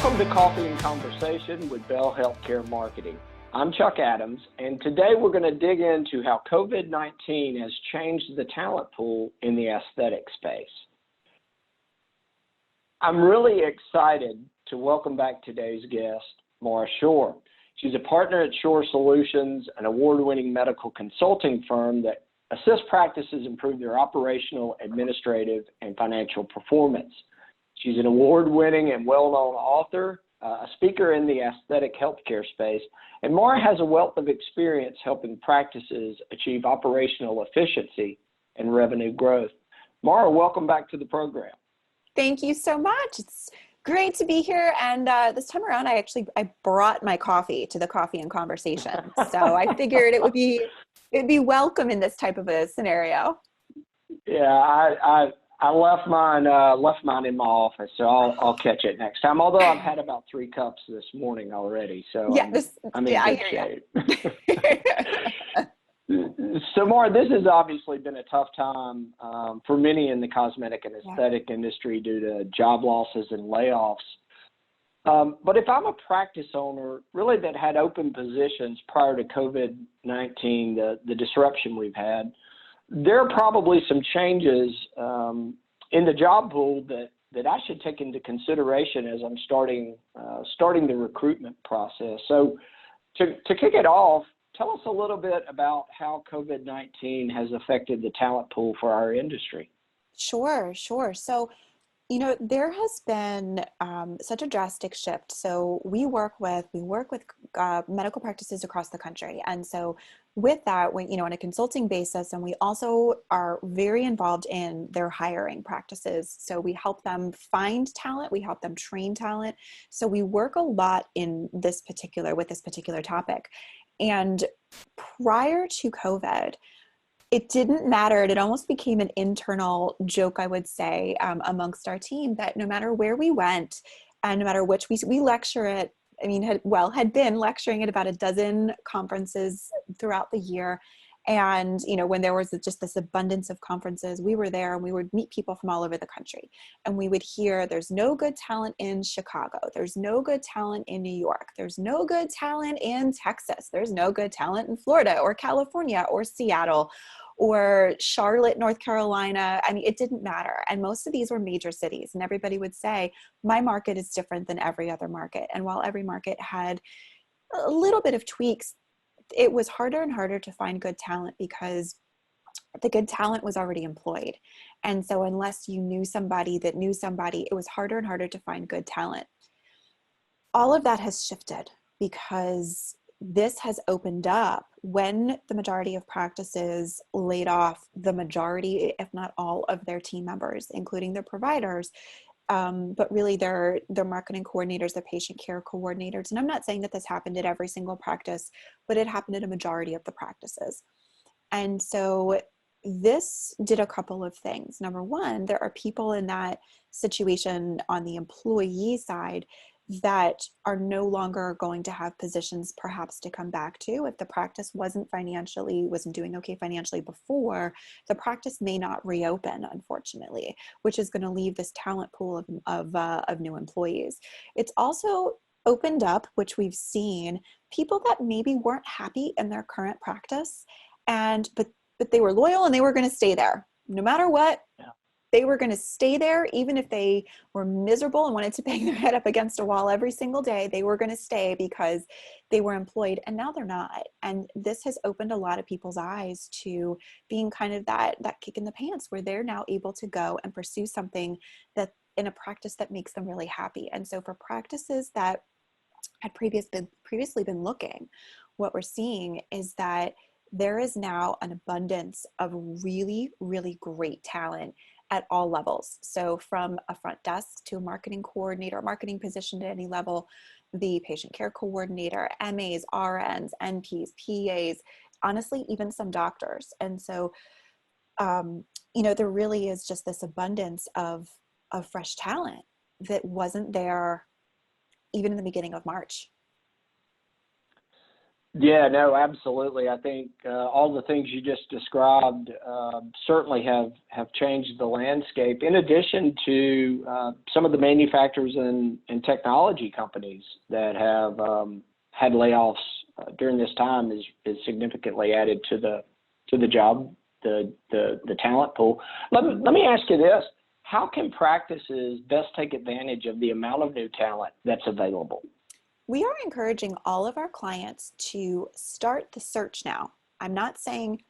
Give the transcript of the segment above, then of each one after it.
Welcome to Coffee and Conversation with Bell Healthcare Marketing. I'm Chuck Adams, and today we're going to dig into how COVID-19 has changed the talent pool in the aesthetic space. I'm really excited to welcome back today's guest, Mara Shorr. She's a partner at Shorr Solutions, an award-winning medical consulting firm that assists practices improve their operational, administrative, and financial performance. She's an award-winning and well-known author, a speaker in the aesthetic healthcare space, and Mara has a wealth of experience helping practices achieve operational efficiency and revenue growth. Mara, welcome back to the program. Thank you so much. It's great to be here. And this time around, I brought my coffee to the Coffee and Conversation. So I figured it'd be welcome in this type of a scenario. Yeah, I left mine in my office, so I'll catch it next time. Although I've had about 3 cups this morning already, so yeah, I'm in good shape. So, Mara, this has obviously been a tough time for many in the cosmetic and aesthetic industry due to job losses and layoffs. But if I'm a practice owner, really that had open positions prior to COVID-19, the disruption we've had, there are probably some changes in the job pool that I should take into consideration as I'm starting the recruitment process. So to kick it off, tell us a little bit about how COVID-19 has affected the talent pool for our industry. Sure. So, there has been such a drastic shift. So we work with medical practices across the country. And so with that, on a consulting basis, and we also are very involved in their hiring practices. So we help them find talent, we help them train talent. So we work a lot with this particular topic. And prior to COVID, it didn't matter. It almost became an internal joke, I would say, amongst our team that no matter where we went and no matter which we lecture at, had been lecturing at about a dozen conferences throughout the year. And, when there was just this abundance of conferences, we were there and we would meet people from all over the country. And we would hear there's no good talent in Chicago. There's no good talent in New York. There's no good talent in Texas. There's no good talent in Florida or California or Seattle or Charlotte, North Carolina. It didn't matter. And most of these were major cities. And everybody would say, my market is different than every other market. And while every market had a little bit of tweaks, it was harder and harder to find good talent because the good talent was already employed. And so unless you knew somebody that knew somebody, it was harder and harder to find good talent. All of that has shifted because this has opened up when the majority of practices laid off the majority, if not all, of their team members, including their providers, but really their marketing coordinators, their patient care coordinators. And I'm not saying that this happened at every single practice, but it happened at a majority of the practices. And so this did a couple of things. Number one, there are people in that situation on the employee side that are no longer going to have positions perhaps to come back to. If the practice wasn't doing okay financially before, the practice may not reopen, unfortunately, which is going to leave this talent pool of new employees. It's also opened up, which we've seen, people that maybe weren't happy in their current practice, but they were loyal and they were going to stay there no matter what. Yeah. They were going to stay there, even if they were miserable and wanted to bang their head up against a wall every single day. They were going to stay because they were employed, and now they're not. And this has opened a lot of people's eyes to being kind of that kick in the pants, where they're now able to go and pursue something that in a practice that makes them really happy. And so for practices that had previously been looking, what we're seeing is that there is now an abundance of really, really great talent at all levels. So from a front desk to a marketing coordinator, marketing position at any level, the patient care coordinator, MAs, RNs, NPs, PAs, honestly, even some doctors. And so, there really is just this abundance of fresh talent that wasn't there even in the beginning of March. Yeah, no, absolutely. I think all the things you just described certainly have changed the landscape. In addition to some of the manufacturers and technology companies that have had layoffs during this time is significantly added to the job the talent pool. Let me ask you this: how can practices best take advantage of the amount of new talent that's available? We are encouraging all of our clients to start the search now. I'm not saying,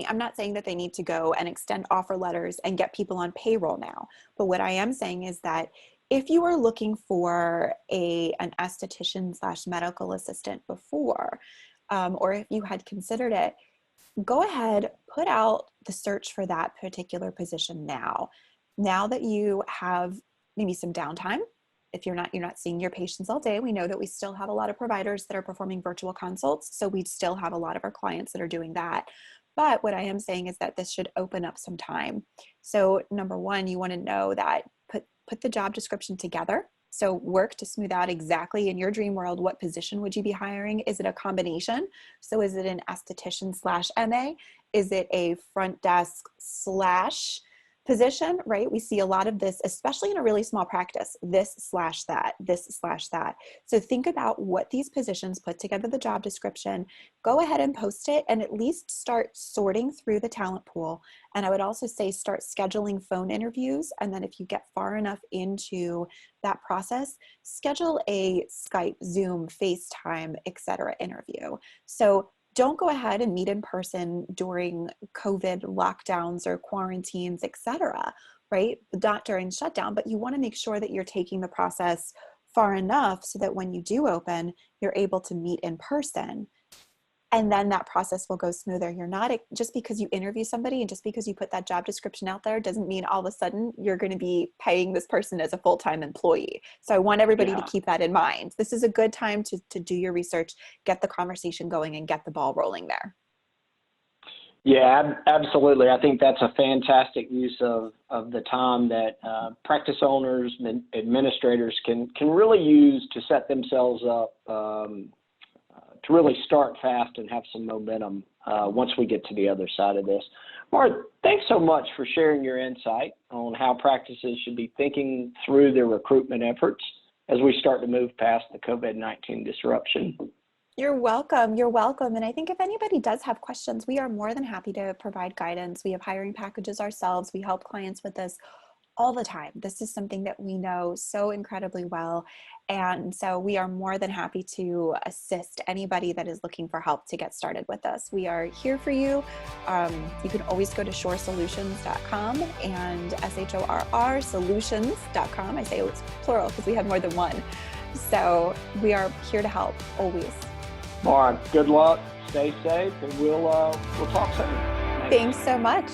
I'm not saying that they need to go and extend offer letters and get people on payroll now. But what I am saying is that if you were looking for an esthetician slash medical assistant before, or if you had considered it, go ahead, put out the search for that particular position now. Now that you have maybe some downtime, if you're not seeing your patients all day, we know that we still have a lot of providers that are performing virtual consults. So we still have a lot of our clients that are doing that. But what I am saying is that this should open up some time. So number one, you want to know that put the job description together. So work to smooth out exactly in your dream world, what position would you be hiring? Is it a combination? So is it an esthetician slash MA? Is it a front desk slash position, right? We see a lot of this, especially in a really small practice, this slash that, this slash that. So think about what these positions, put together the job description, go ahead and post it, and at least start sorting through the talent pool. And I would also say start scheduling phone interviews. And then if you get far enough into that process, schedule a Skype, Zoom, FaceTime, etc. interview. So don't go ahead and meet in person during COVID lockdowns or quarantines, et cetera, right? Not during shutdown, but you want to make sure that you're taking the process far enough so that when you do open, you're able to meet in person. And then that process will go smoother. You're not, just because you interview somebody and just because you put that job description out there doesn't mean all of a sudden you're going to be paying this person as a full-time employee. So I want everybody to keep that in mind. This is a good time to do your research, get the conversation going, and get the ball rolling there. Yeah, absolutely. I think that's a fantastic use of the time that practice owners and administrators can really use to set themselves up to really start fast and have some momentum once we get to the other side of this. Mara, thanks so much for sharing your insight on how practices should be thinking through their recruitment efforts as we start to move past the COVID-19 disruption. You're welcome. You're welcome. And I think if anybody does have questions, we are more than happy to provide guidance. We have hiring packages ourselves. We help clients with this all the time. This is something that we know so incredibly well. And so we are more than happy to assist anybody that is looking for help to get started with us. We are here for you. You can always go to shorrsolutions.com and SHORR solutions.com. I say it's plural because we have more than one. So we are here to help always. Mara, good luck, stay safe, and we'll talk soon. Thanks so much.